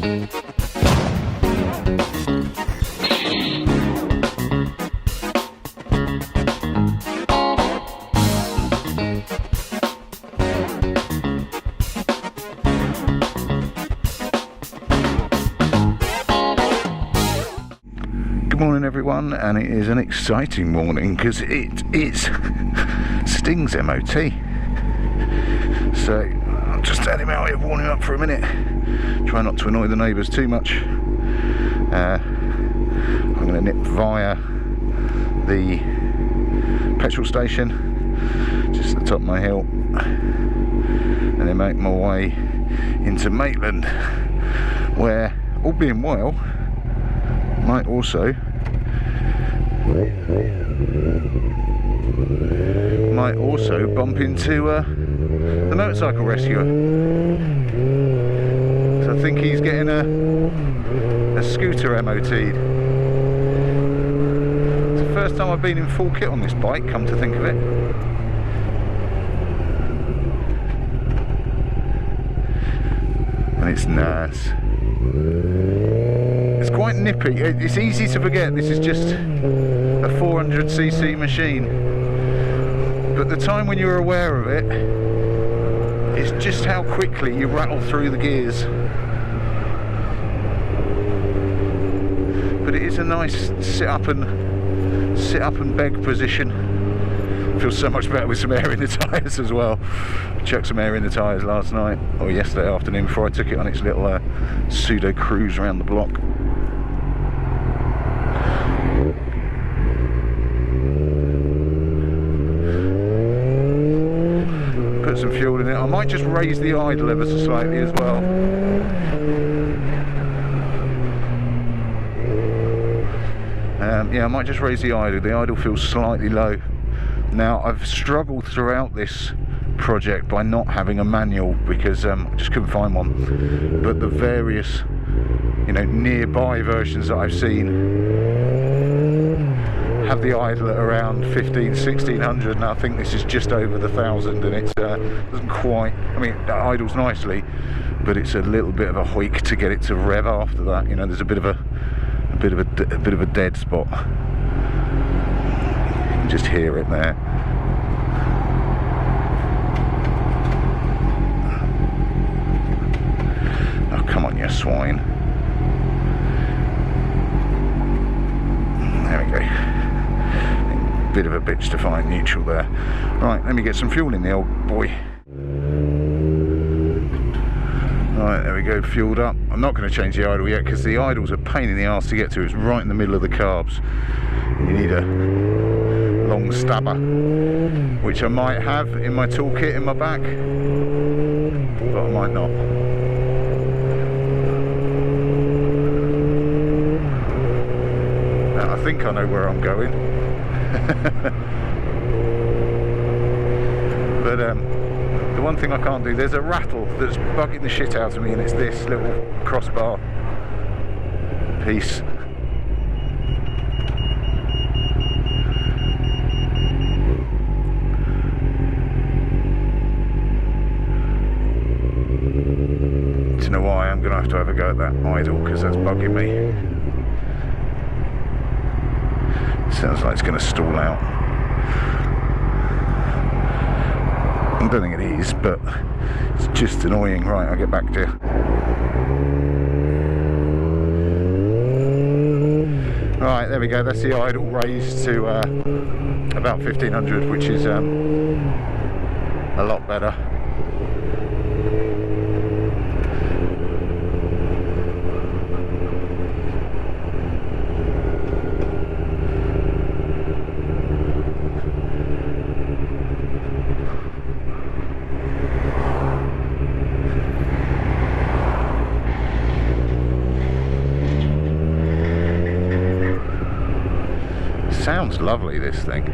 Good morning everyone, and it is an exciting morning because it is Sting's MOT. So I'll just let him out here, warm him up for a minute. Try not to annoy the neighbours too much. I'm going to nip via the petrol station just at the top of my hill and then make my way into Maitland, where, all being well, might also bump into the motorcycle rescuer. So I think he's getting a scooter MOT'd. It's the first time I've been in full kit on this bike, come to think of it. And it's nice. It's quite nippy. It's easy to forget this is just a 400cc machine, but the time when you're aware of it is just how quickly you rattle through the gears. But it is a nice sit up and beg position. Feels so much better with some air in the tyres as well. Chucked some air in the tyres last night, or yesterday afternoon, before I took it on its little pseudo cruise around the block. Put some fuel in it. I might just raise the idle ever so slightly as well. Yeah, I might just raise the idle. The idle feels slightly low. Now, I've struggled throughout this project by not having a manual because I just couldn't find one. But the various, nearby versions that I've seen have the idle at around 1600, and I think this is just over the 1000, and it doesn't quite. I mean, it idles nicely, but it's a little bit of a hoik to get it to rev after that. There's a bit of a dead spot. You can just hear it there. Oh, come on, you swine. There we go. Bit of a bitch to find neutral there. Right, let me get some fuel in the old boy. Right, there we go, fueled up. I'm not going to change the idle yet because the idle's a pain in the arse to get to. It's right in the middle of the carbs. You need a long stabber, which I might have in my toolkit in my back, but I might not. Now, I think I know where I'm going. But the one thing I can't do, there's a rattle that's bugging the shit out of me, and it's this little crossbar piece. Do you know why? I'm going to have a go at that idle because that's bugging me. Sounds like it's going to stall out. I don't think it is, but it's just annoying. Right, I'll get back to you. Right, there we go. That's the idle raised to about 1500, which is a lot better. Sounds lovely, this thing.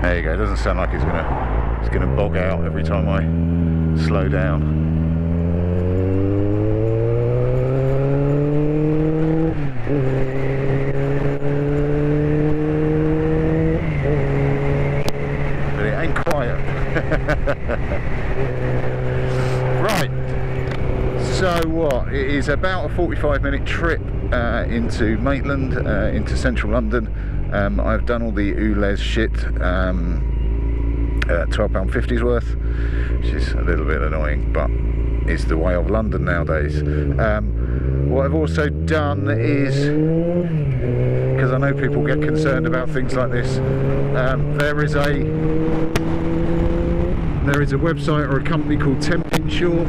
There you go. It doesn't sound like it's gonna bog out every time I slow down. But it ain't quiet. Right. what, it is about a 45-minute trip into Maitland, into central London. I've done all the ULEZ shit, £12.50's worth, which is a little bit annoying, but it's the way of London nowadays. What I've also done is, because I know people get concerned about things like this, there is a website or a company called Temp Insure,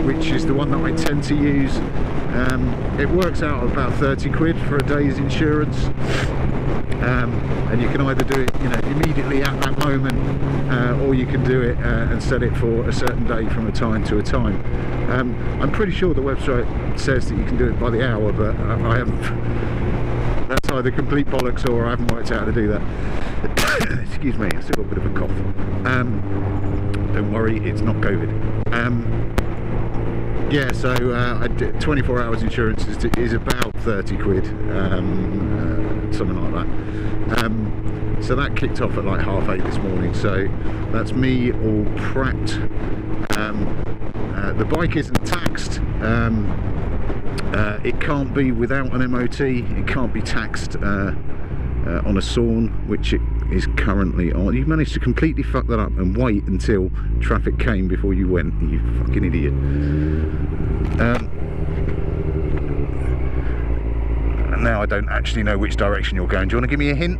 which is the one that I tend to use. It works out about 30 quid for a day's insurance, and you can either do it, immediately at that moment, or you can do it and set it for a certain day from a time to a time. I'm pretty sure the website says that you can do it by the hour, but I haven't. That's either complete bollocks or I haven't worked out how to do that. Excuse me, I've still got a bit of a cough. Don't worry, it's not COVID. Yeah, so I did 24 hours insurance is about 30 quid, something like that. So that kicked off at like 8:30 this morning, so that's me all prepped. The bike isn't taxed. It can't be without an MOT, it can't be taxed on a Sawn, which it is currently on. You managed to completely fuck that up and wait until traffic came before you went, you fucking idiot. And now I don't actually know which direction you're going. Do you want to give me a hint?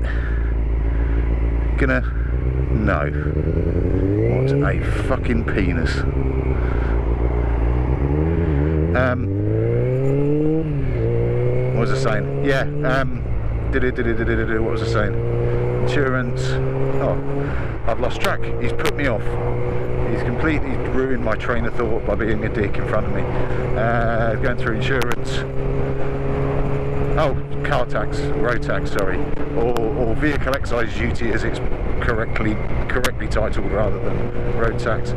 No. What a fucking penis. What was I saying? Yeah, what was I saying? Insurance. Oh, I've lost track. He's put me off. He's completely ruined my train of thought by being a dick in front of me. Going through insurance. Oh, car tax, road tax, sorry, or vehicle excise duty, as it's correctly titled, rather than road tax.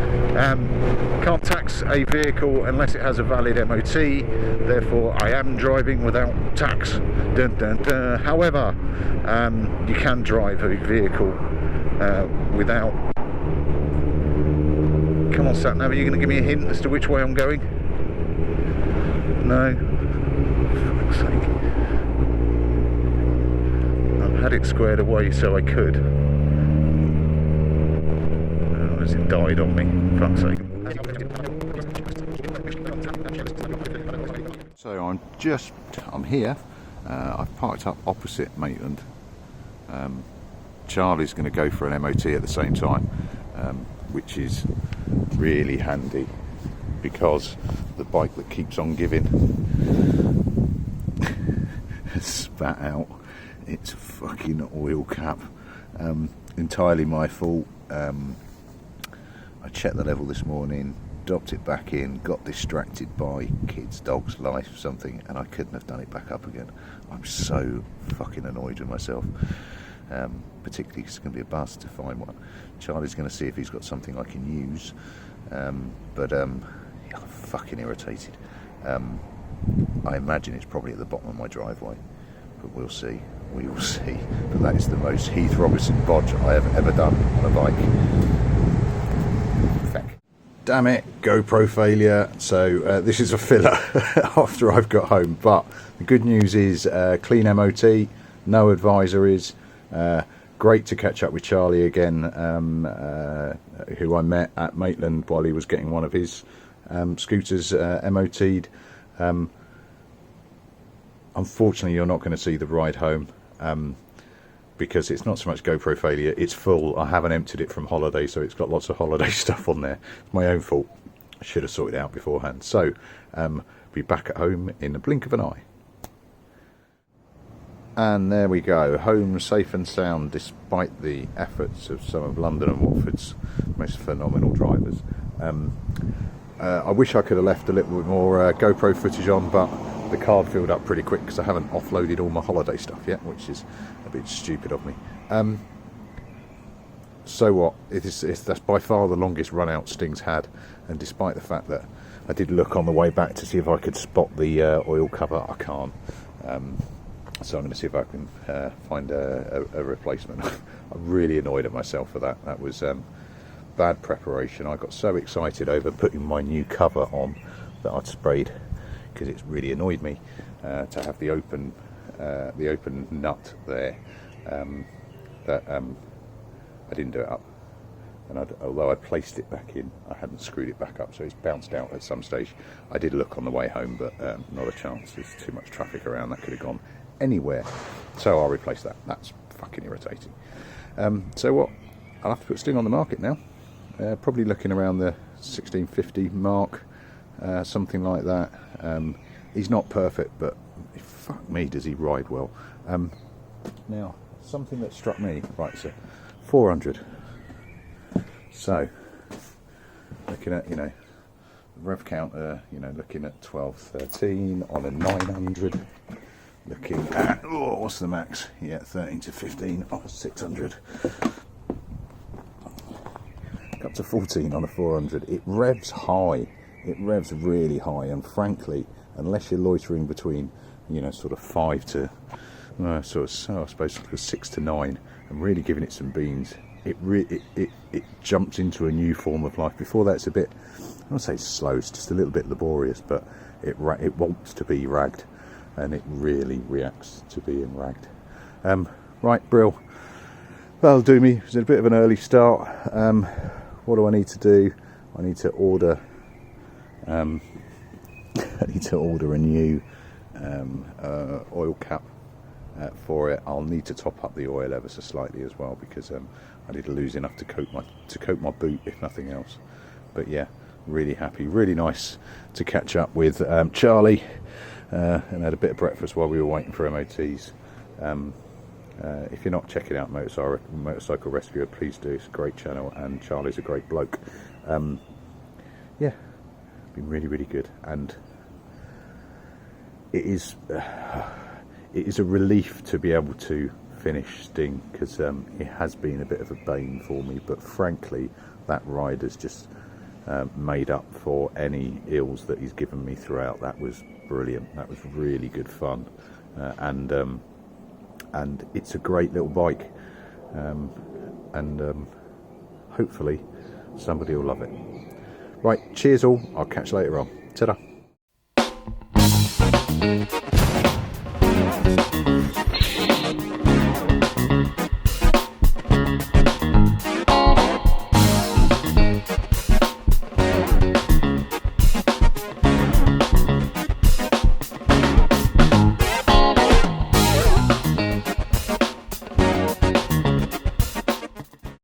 Can't tax a vehicle unless it has a valid MOT. Therefore, I am driving without tax. Dun, dun, dun. However, you can drive a vehicle without. Come on, sat nav, are you going to give me a hint as to which way I'm going? No. For fuck's sake. I've had it squared away so I could. Oh, as it died on me. Fuck's sake. So I'm here. I've parked up opposite Maitland. Charlie's going to go for an MOT at the same time, which is really handy because the bike that keeps on giving has spat out its fucking oil cap. Entirely my fault. I checked the level this morning, dropped it back in, got distracted by kids, dogs, life, something, and I couldn't have done it back up again. I'm so fucking annoyed with myself. Particularly because it's going to be a bust to find one. Charlie's going to see if he's got something I can use, but I'm fucking irritated. I imagine it's probably at the bottom of my driveway, but we'll see. We will see. But that is the most Heath Robinson bodge I have ever done on a bike. Feck. Damn it, GoPro failure. So this is a filler after I've got home. But the good news is clean MOT, no advisories. Great to catch up with Charlie again, who I met at Maitland while he was getting one of his scooters MOT'd. Unfortunately, you're not going to see the ride home because it's not so much GoPro failure, it's full. I haven't emptied it from holiday, so it's got lots of holiday stuff on there. It's my own fault. I should have sorted it out beforehand. So, be back at home in the blink of an eye. And there we go, home safe and sound despite the efforts of some of London and Watford's most phenomenal drivers. I wish I could have left a little bit more GoPro footage on, but the card filled up pretty quick because I haven't offloaded all my holiday stuff yet, which is a bit stupid of me. So what, that's by far the longest run out Sting's had, and despite the fact that I did look on the way back to see if I could spot the oil cover, I can't. So I'm going to see if I can find a replacement. I'm really annoyed at myself for that. That was bad preparation. I got so excited over putting my new cover on that I'd sprayed, because it's really annoyed me to have the open nut there, that I didn't do it up. And although I placed it back in, I hadn't screwed it back up, so it's bounced out at some stage. I did look on the way home, but not a chance. There's too much traffic around. That could have gone anywhere. So I'll replace that. That's fucking irritating. So what? I'll have to put Sting on the market now. Probably looking around the 1650 mark, something like that. He's not perfect, but fuck me, does he ride well. Now, something that struck me, right, so 400. So, looking at, you know, rev counter, you know, looking at 12, 13 on a 900. Looking at, oh, what's the max? Yeah, 13 to 15 on a 600. Up to 14 on a 400. It revs high. It revs really high, and frankly, unless you're loitering between, you know, sort of 5 to, I suppose 6 to 9, and really giving it some beans, it jumps into a new form of life. Before that, it's a bit, I don't say slow, it's just a little bit laborious, but it wants to be ragged, and it really reacts to being ragged. Right, brill. That'll do me. It's a bit of an early start. What do I need to do? I need to order. I need to order a new oil cap for it. I'll need to top up the oil ever so slightly as well, because I need to lose enough to coat my boot, if nothing else. But yeah, really happy, really nice to catch up with Charlie, and had a bit of breakfast while we were waiting for MOTs. If you're not checking out Motorcycle Rescuer, please do. It's a great channel, and Charlie's a great bloke. Yeah, been really, really good, and it is a relief to be able to finish Sting, because it has been a bit of a bane for me, but frankly that ride has just made up for any ills that he's given me throughout. That was brilliant. That was really good fun, and it's a great little bike, and hopefully somebody will love it. Right, cheers all, I'll catch you later on. Ta-da.